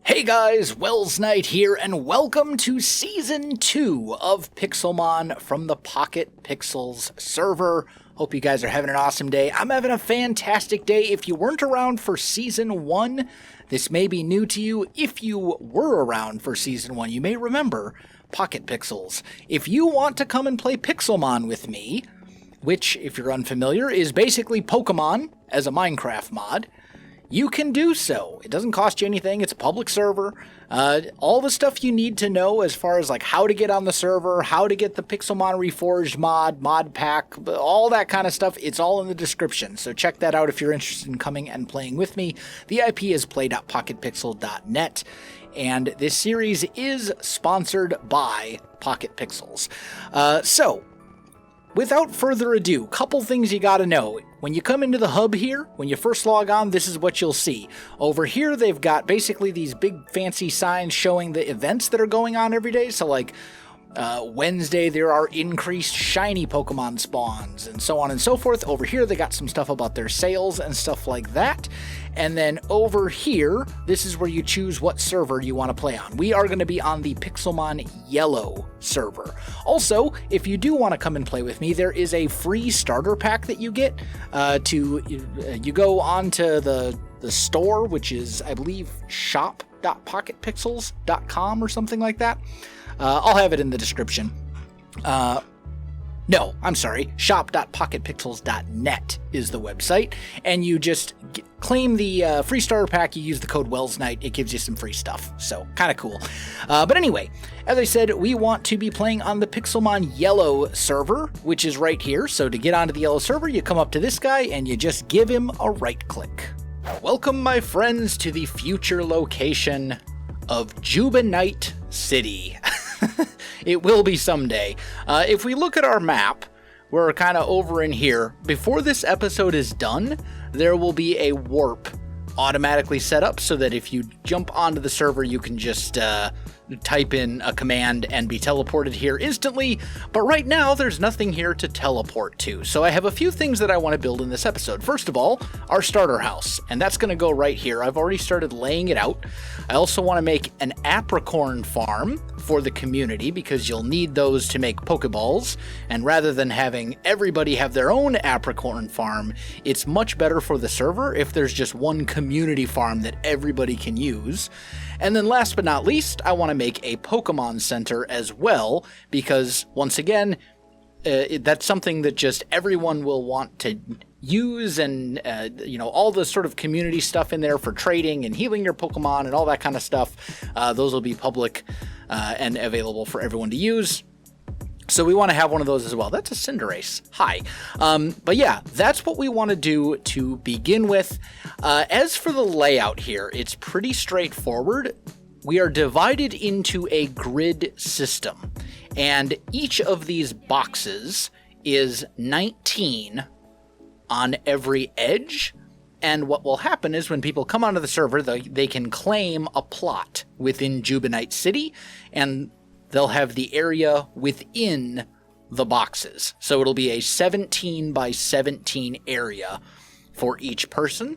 Hey guys, Welsknight here, and welcome to Season 2 of Pixelmon from the PocketPixels server. Hope you guys are having an awesome day. I'm having a fantastic day. If you weren't around for Season 1, this may be new to you. If you were around for Season 1, you may remember PocketPixels. If you want to come and play Pixelmon with me, which, if you're unfamiliar, is basically Pokemon as a Minecraft mod, you can do so. It doesn't cost you anything. It's a public server. All the stuff you need to know as far as like how to get on the server, how to get the Pixelmon Reforged mod pack, all that kind of stuff, it's all in the description. So check that out if you're interested in coming and playing with me. The IP is play.pocketpixel.net, and this series is sponsored by PocketPixels. So, without further ado, couple things you gotta know. When you come into the hub here, when you first log on, this is what you'll see. Over here, they've got basically these big fancy signs showing the events that are going on every day. So like Wednesday, there are increased shiny Pokemon spawns and so on and so forth. Over here, they got some stuff about their sales and stuff like that. And then over here, this is where you choose what server you want to play on. We are going to be on the Pixelmon Yellow Server. Also, if you do want to come and play with me, there is a free starter pack that you get. You go onto the store, which is, I believe, shop.pocketpixels.com or something like that. I'll have it in the description. No, I'm sorry. Shop.pocketpixels.net is the website, and you just claim the free starter pack. You use the code Welsknight. It gives you some free stuff, so kind of cool. But anyway, as I said, we want to be playing on the Pixelmon Yellow server, which is right here. So to get onto the Yellow server, you come up to this guy, and you just give him a right click. Welcome, my friends, to the future location of Jubiknight City. It will be someday. If we look at our map, we're kind of over in here. Before this episode is done, there will be a warp automatically set up so that if you jump onto the server, you can just type in a command and be teleported here instantly. But right now, there's nothing here to teleport to. So I have a few things that I want to build in this episode. First of all, our starter house, and that's going to go right here. I've already started laying it out. I also want to make an Apricorn farm for the community because you'll need those to make Pokeballs. And rather than having everybody have their own Apricorn farm, it's much better for the server if there's just one community farm that everybody can use. And then last but not least, I want to make a Pokemon Center as well, because once again, that's something that just everyone will want to use, and all the sort of community stuff in there for trading and healing your Pokemon and all that kind of stuff. Those will be public and available for everyone to use. So we want to have one of those as well. That's a Cinderace. Hi. But yeah, that's what we want to do to begin with. As for the layout here, it's pretty straightforward. We are divided into a grid system, and each of these boxes is 19 on every edge. And what will happen is when people come onto the server, they can claim a plot within Jubiknight City, and they'll have the area within the boxes. So it'll be a 17 by 17 area for each person.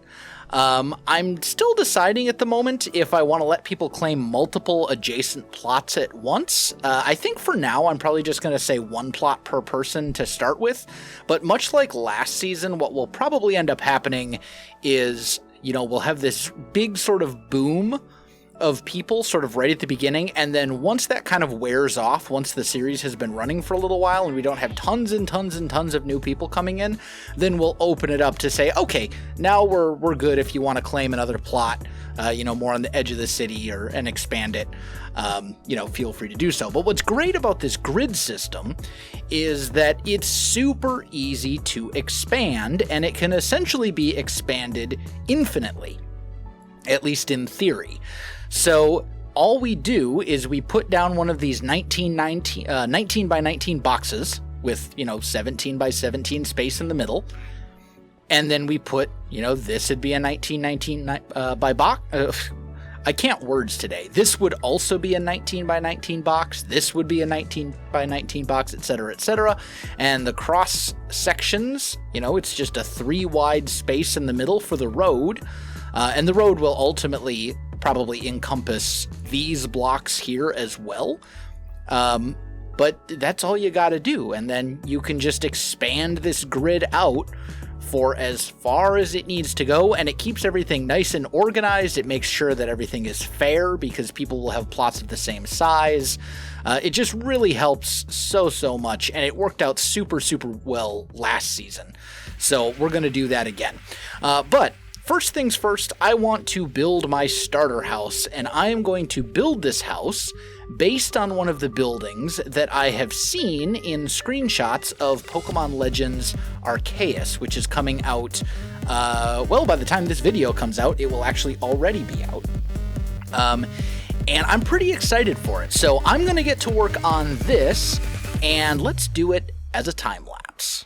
I'm still deciding at the moment if I want to let people claim multiple adjacent plots at once. I think for now I'm probably just going to say one plot per person to start with. But much like last season, what will probably end up happening is, we'll have this big sort of boom of people sort of right at the beginning, and then once that kind of wears off, once the series has been running for a little while and we don't have tons and tons and tons of new people coming in, then we'll open it up to say, okay, now we're good if you want to claim another plot, more on the edge of the city and expand it, feel free to do so. But what's great about this grid system is that it's super easy to expand, and it can essentially be expanded infinitely, at least in theory. So all we do is we put down one of these 19 by 19 boxes with, 17 by 17 space in the middle. And then we put, this would be a 19 by box. I can't words today. This would also be a 19 by 19 box. This would be a 19 by 19 box, etc., etc. And the cross sections, it's just a 3 wide space in the middle for the road. And the road will ultimately probably encompass these blocks here as well. But that's all you gotta do, and then you can just expand this grid out for as far as it needs to go, and it keeps everything nice and organized. It makes sure that everything is fair because people will have plots of the same size. It just really helps so much, and it worked out super well last season. So we're going to do that again. But first things first, I want to build my starter house, and I am going to build this house based on one of the buildings that I have seen in screenshots of Pokemon Legends Arceus, which is coming out, well, by the time this video comes out, it will actually already be out. And I'm pretty excited for it. So I'm going to get to work on this, and let's do it as a time lapse.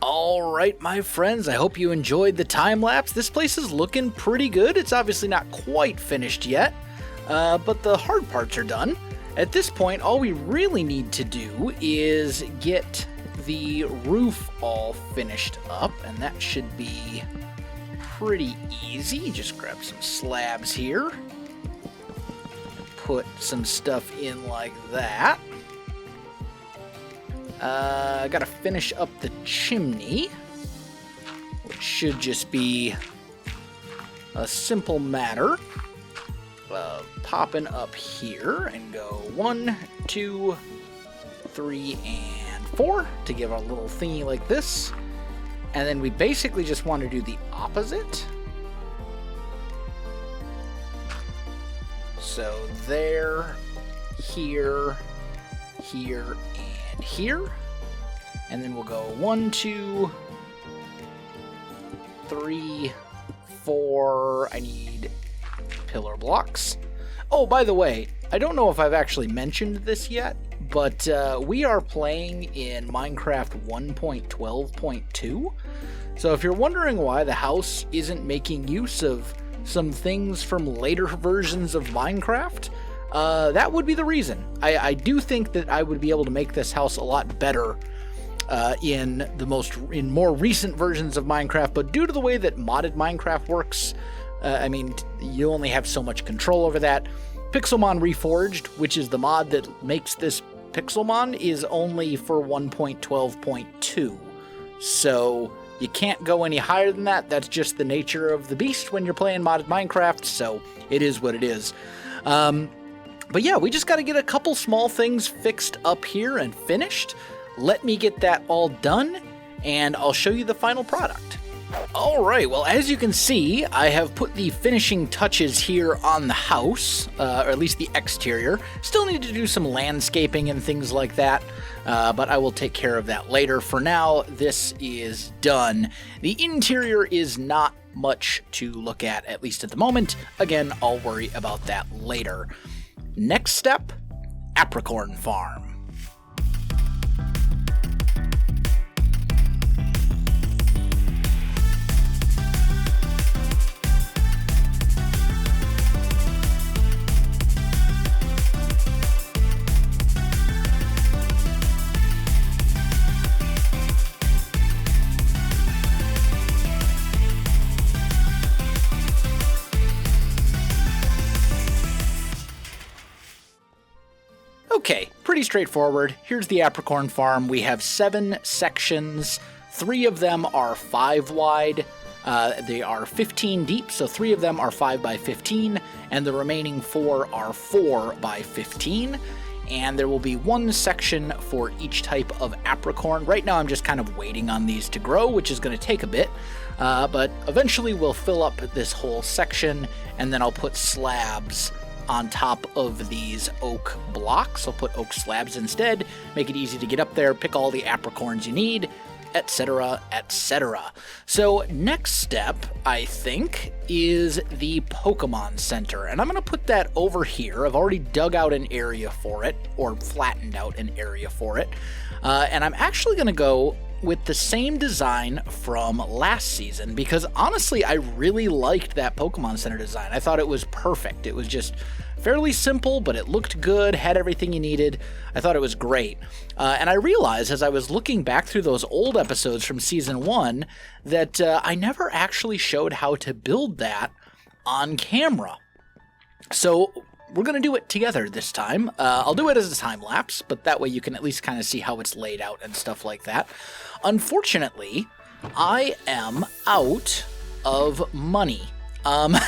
Alright, my friends, I hope you enjoyed the time lapse. This place is looking pretty good. It's obviously not quite finished yet, but the hard parts are done. At this point, all we really need to do is get the roof all finished up, and that should be pretty easy. Just grab some slabs here, put some stuff in like that. Gotta finish up the chimney, which should just be a simple matter of popping up here and go 1, 2, 3, and 4 to give a little thingy like this. And then we basically just want to do the opposite. So there, here, here, and here. And then we'll go 1, 2, 3, 4. I need pillar blocks. Oh, by the way, I don't know if I've actually mentioned this yet, but we are playing in Minecraft 1.12.2. So if you're wondering why the house isn't making use of some things from later versions of Minecraft, that would be the reason. I do think that I would be able to make this house a lot better in more recent versions of Minecraft, but due to the way that modded Minecraft works, I mean, you only have so much control over that. Pixelmon Reforged, which is the mod that makes this Pixelmon, is only for 1.12.2. So you can't go any higher than that. That's just the nature of the beast when you're playing modded Minecraft, so it is what it is. But yeah, we just got to get a couple small things fixed up here and finished. Let me get that all done, and I'll show you the final product. Alright, well, as you can see, I have put the finishing touches here on the house, or at least the exterior. Still need to do some landscaping and things like that, but I will take care of that later. For now, this is done. The interior is not much to look at least at the moment. Again, I'll worry about that later. Next step, Apricorn Farm. Okay, pretty straightforward. Here's the Apricorn farm. We have 7 sections. 3 of them are 5 wide. They are 15 deep, so 3 of them are 5 by 15, and the remaining 4 are 4 by 15. And there will be 1 section for each type of Apricorn. Right now I'm just kind of waiting on these to grow, which is going to take a bit. But eventually we'll fill up this whole section, and then I'll put slabs on top of these oak blocks. I'll put oak slabs instead, make it easy to get up there, pick all the apricorns you need, etc., etc. So next step, I think, is the Pokemon Center, and I'm going to put that over here. I've already dug out an area for it, or flattened out an area for it, and I'm actually going to go with the same design from last season, because honestly, I really liked that Pokemon Center design. I thought it was perfect. It was just fairly simple, but it looked good, had everything you needed. I thought it was great. And I realized as I was looking back through those old episodes from Season 1 that I never actually showed how to build that on camera. So we're going to do it together this time. I'll do it as a time lapse, but that way you can at least kind of see how it's laid out and stuff like that. Unfortunately, I am out of money. I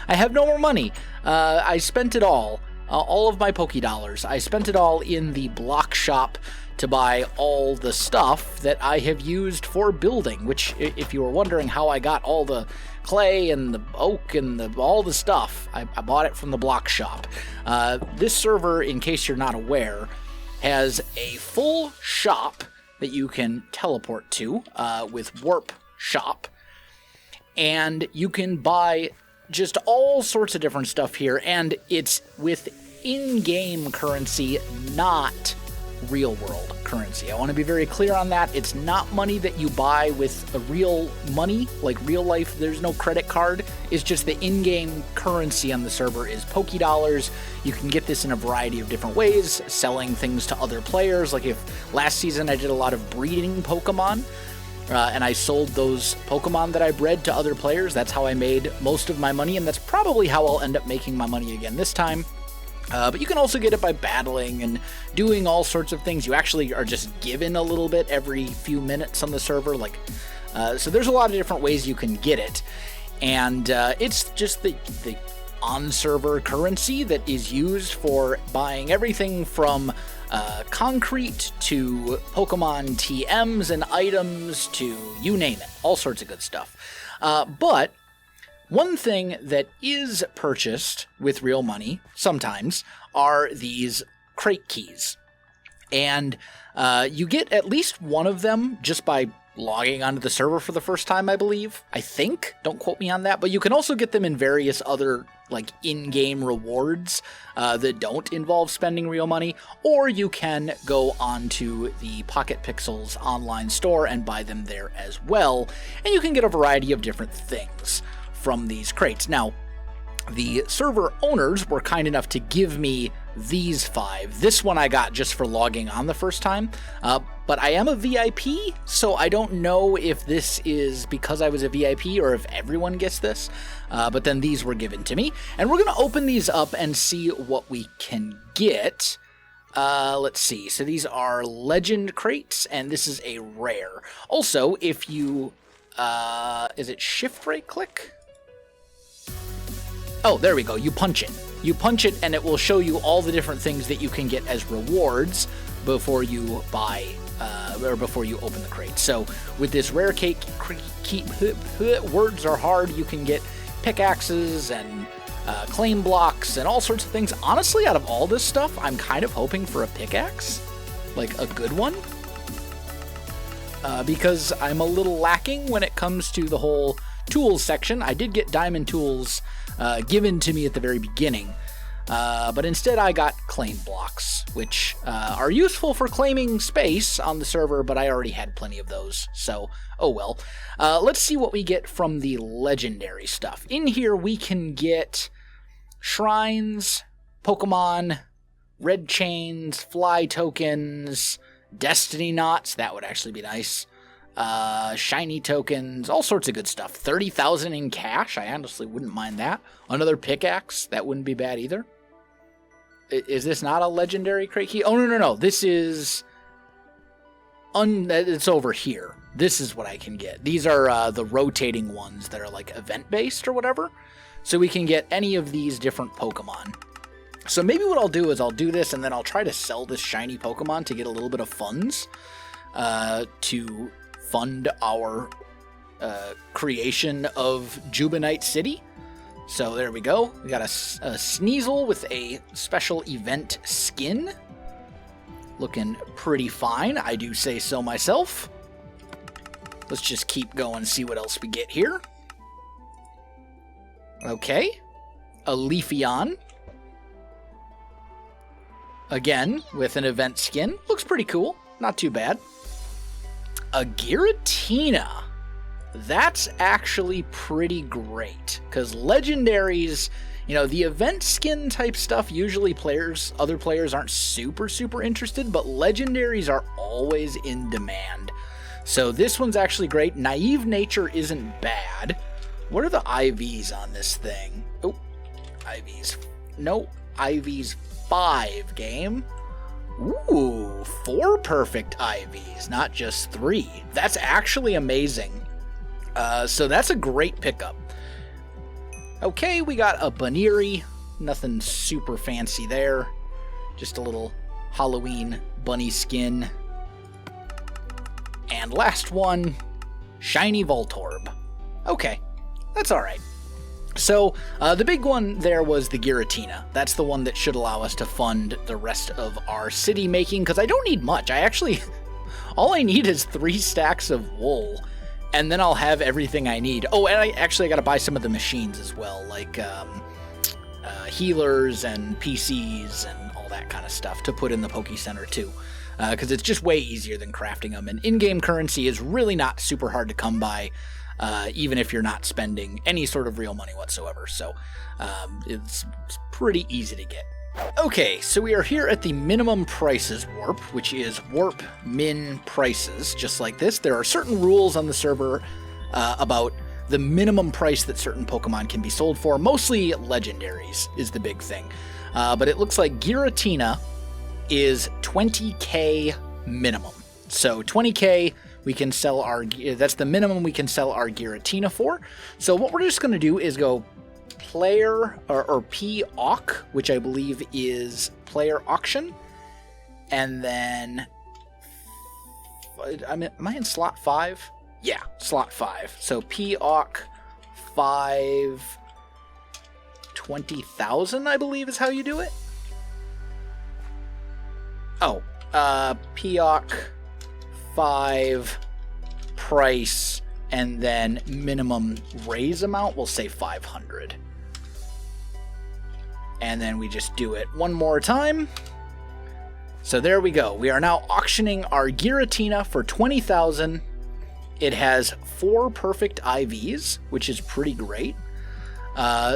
have no more money. I spent it all of my Poké Dollars. I spent it all in the block shop to buy all the stuff that I have used for building, which, if you were wondering how I got all the clay and the oak and all the stuff, I bought it from the block shop. This server, in case you're not aware, has a full shop that you can teleport to with Warp Shop, and you can buy just all sorts of different stuff here, and it's with in-game currency, not real-world currency. I want to be very clear on that. It's not money that you buy with a real money, like real life. There's no credit card. It's just the in-game currency on the server is Poké Dollars. You can get this in a variety of different ways, selling things to other players. Like if last season I did a lot of breeding Pokemon, and I sold those Pokemon that I bred to other players. That's how I made most of my money, and that's probably how I'll end up making my money again this time. But you can also get it by battling and doing all sorts of things. You actually are just given a little bit every few minutes on the server. So there's a lot of different ways you can get it. And it's just the on-server currency that is used for buying everything from concrete to Pokemon TMs and items to you name it. All sorts of good stuff. But one thing that is purchased with real money, sometimes, are these crate keys. And you get at least one of them just by logging onto the server for the first time, I believe. I think. Don't quote me on that. But you can also get them in various other in-game rewards that don't involve spending real money. Or you can go onto the PocketPixels online store and buy them there as well. And you can get a variety of different things from these crates. Now, the server owners were kind enough to give me these 5. This one I got just for logging on the first time, but I am a VIP, so I don't know if this is because I was a VIP or if everyone gets this, but then these were given to me, and we're going to open these up and see what we can get. Let's see, so these are legend crates, and this is a rare. Also, if you, is it shift right click? Oh, there we go. You punch it. You punch it, and it will show you all the different things that you can get as rewards before you buy or before you open the crate. So with this rare cake, words are hard, you can get pickaxes and claim blocks and all sorts of things. Honestly, out of all this stuff, I'm kind of hoping for a pickaxe, like a good one, because I'm a little lacking when it comes to the whole tools section. I did get diamond tools given to me at the very beginning, but instead I got claim blocks, which are useful for claiming space on the server, but I already had plenty of those, so oh well. Let's see what we get from the legendary stuff. In here we can get shrines, Pokemon, red chains, fly tokens, destiny knots, that would actually be nice, shiny tokens, all sorts of good stuff. 30,000 in cash, I honestly wouldn't mind that. Another pickaxe, that wouldn't be bad either. Is this not a legendary crate key? Oh, no. This is... it's over here. This is what I can get. These are the rotating ones that are like event-based or whatever. So we can get any of these different Pokemon. So maybe what I'll do is I'll do this and then I'll try to sell this shiny Pokemon to get a little bit of funds to fund our creation of Jubiknight City. So there we go. We got a Sneasel with a special event skin. Looking pretty fine, I do say so myself. Let's just keep going and see what else we get here. Okay. A Leafeon. Again, with an event skin. Looks pretty cool. Not too bad. A Giratina. That's actually pretty great. Because legendaries, you know, the event skin type stuff, usually other players aren't super interested, but legendaries are always in demand. So this one's actually great. Naive Nature isn't bad. What are the IVs on this thing? Oh, IVs. No, IVs 5 game. Ooh, 4 perfect IVs, not just 3. That's actually amazing. So that's a great pickup. Okay, we got a Baneri. Nothing super fancy there. Just a little Halloween bunny skin. And last one, shiny Voltorb. Okay, that's alright. So, the big one there was the Giratina. That's the one that should allow us to fund the rest of our city making, because I don't need much. All I need is 3 stacks of wool, and then I'll have everything I need. Oh, and I got to buy some of the machines as well, like healers and PCs and all that kind of stuff to put in the Pokecenter too. Because it's just way easier than crafting them, and in-game currency is really not super hard to come by, even if you're not spending any sort of real money whatsoever. So it's pretty easy to get. Okay, so we are here at the minimum prices warp, which is warp min prices, just like this. There are certain rules on the server about the minimum price that certain Pokemon can be sold for. Mostly legendaries is the big thing. But it looks like Giratina is 20k minimum. So 20k we can sell that's the minimum we can sell our Giratina for. So what we're just going to do is go player or P-Auc, which I believe is player auction, and then am I in slot 5? Yeah, slot 5. So P-Auc 5, 20,000 I believe is how you do it. Oh, P-Auc 5 price, and then minimum raise amount, we'll say 500. And then we just do it one more time. So there we go. We are now auctioning our Giratina for 20,000. It has 4 perfect IVs, which is pretty great.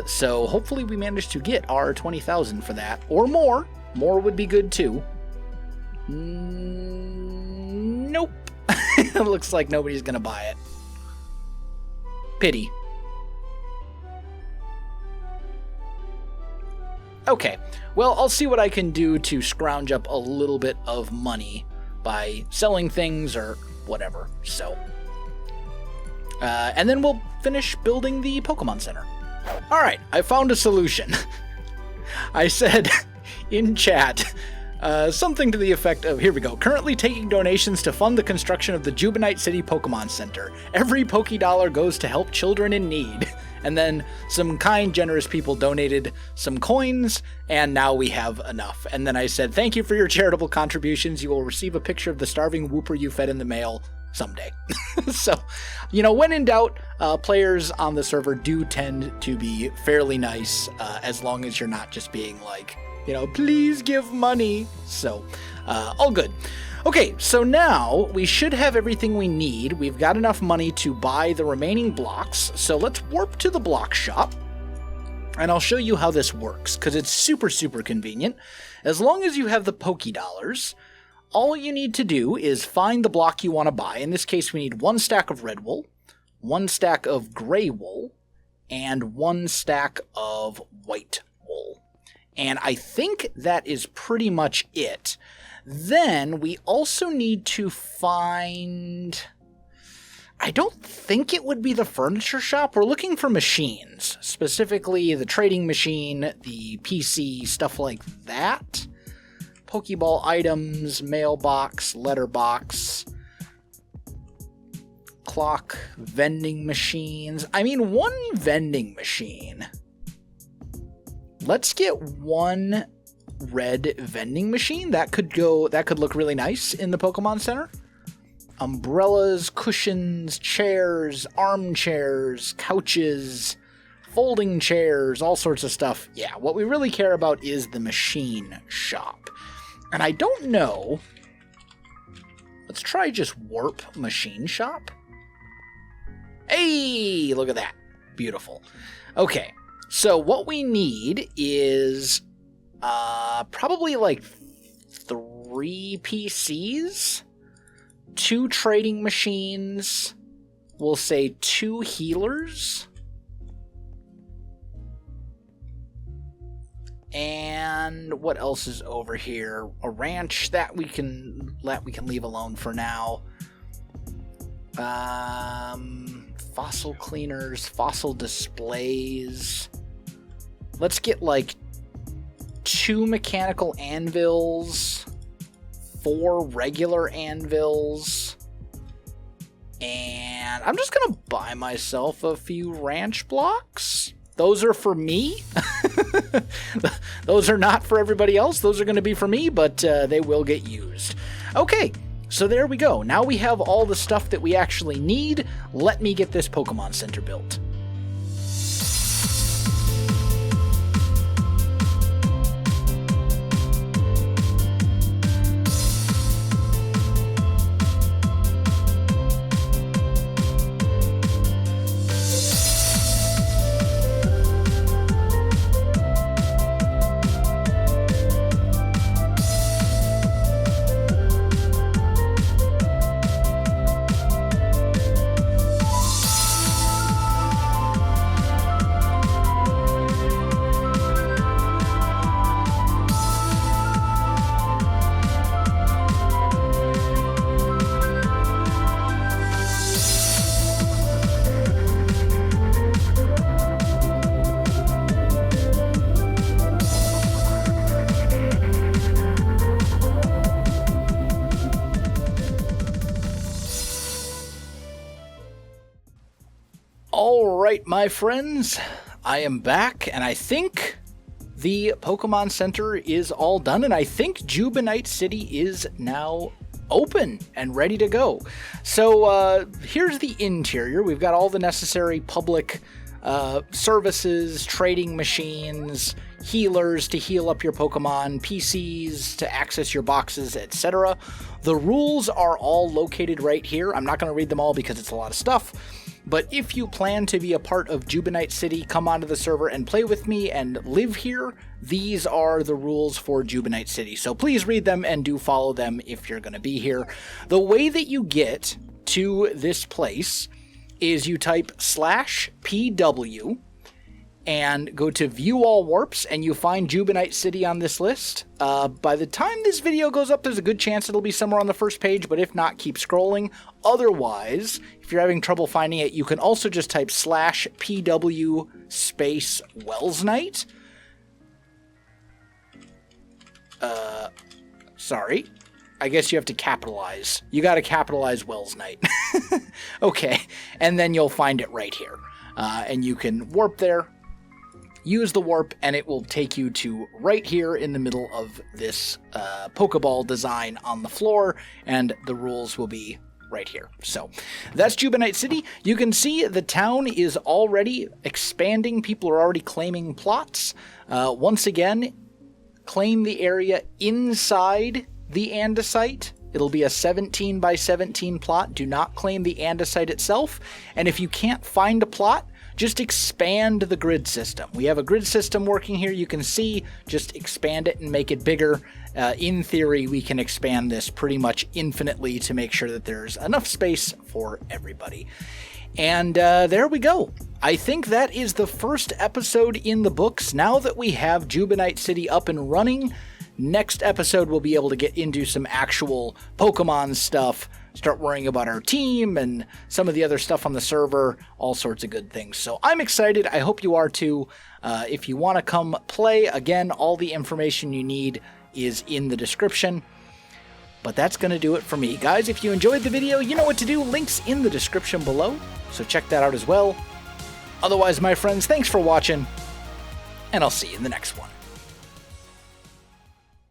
So hopefully we manage to get our 20,000 for that, or more. More would be good too. Nope. It looks like nobody's gonna buy it. Pity. Okay, well, I'll see what I can do to scrounge up a little bit of money by selling things or whatever. So, and then we'll finish building the Pokemon Center. All right, I found a solution. I said in chat, Something to the effect of, here we go, currently taking donations to fund the construction of the Jubiknight City Pokemon Center. Every Poké-dollar goes to help children in need. And then some kind, generous people donated some coins, and now we have enough. And then I said, thank you for your charitable contributions. You will receive a picture of the starving whooper you fed in the mail someday. So, you know, when in doubt, players on the server do tend to be fairly nice, as long as you're not just being like, you know, please give money. So, all good. Okay, so now we should have everything we need. We've got enough money to buy the remaining blocks. So let's warp to the block shop. And I'll show you how this works, because it's super, super convenient. As long as you have the Poké-dollars, all you need to do is find the block you want to buy. In this case, we need 1 stack of red wool, 1 stack of gray wool, and 1 stack of white wool. And I think that is pretty much it. Then we also need to find... I don't think it would be the furniture shop. We're looking for machines, specifically the trading machine, the PC, stuff like that. Pokeball items, mailbox, letterbox, clock, vending machines. I mean, 1 vending machine. Let's get 1 red vending machine. That could look really nice in the Pokemon Center. Umbrellas, cushions, chairs, armchairs, couches, folding chairs, all sorts of stuff. Yeah, what we really care about is the machine shop. And I don't know. Let's try just warp machine shop. Hey, look at that. Beautiful. Okay, so what we need is probably like 3 PCs, 2 trading machines, we'll say 2 healers, and what else is over here? A ranch that we can leave alone for now. Fossil cleaners, fossil displays. Let's get like 2 mechanical anvils, 4 regular anvils, and I'm just gonna buy myself a few ranch blocks. Those are for me. Those are not for everybody else. Those are going to be for me, but they will get used. Okay, so there we go. Now we have all the stuff that we actually need. Let me get this Pokemon Center built. Alright, my friends, I am back, and I think the Pokemon Center is all done, and I think Jubiknight City is now open and ready to go. So here's the interior. We've got all the necessary public services, trading machines, healers to heal up your Pokemon, PCs to access your boxes, etc. The rules are all located right here. I'm not going to read them all because it's a lot of stuff. But if you plan to be a part of Jubiknight City, come onto the server and play with me and live here, these are the rules for Jubiknight City. So please read them and do follow them if you're going to be here. The way that you get to this place is you type /PW and go to View All Warps, and you find Jubiknight City on this list. By the time this video goes up, there's a good chance it'll be somewhere on the first page, but if not, keep scrolling. Otherwise, if you're having trouble finding it, you can also just type /PW space Welsknight. sorry. I guess you have to capitalize. You got to capitalize Welsknight. Okay, and then you'll find it right here. And you can warp there, use the warp, and it will take you to right here in the middle of this Pokeball design on the floor, and the rules will be right here. So that's Jubiknight City. You can see the town is already expanding. People are already claiming plots. Once again, claim the area inside the andesite. It'll be a 17 by 17 plot. Do not claim the andesite itself. And if you can't find a plot, just expand the grid system. We have a grid system working here. You can see, just expand it and make it bigger. In theory, we can expand this pretty much infinitely to make sure that there's enough space for everybody. And there we go. I think that is the first episode in the books. Now that we have Jubiknight City up and running, next episode we'll be able to get into some actual Pokemon stuff, start worrying about our team and some of the other stuff on the server, all sorts of good things. So I'm excited. I hope you are too. If you want to come play, again, all the information you need is in the description. But that's going to do it for me. Guys, if you enjoyed the video, you know what to do. Links in the description below, so check that out as well. Otherwise, my friends, thanks for watching, and I'll see you in the next one.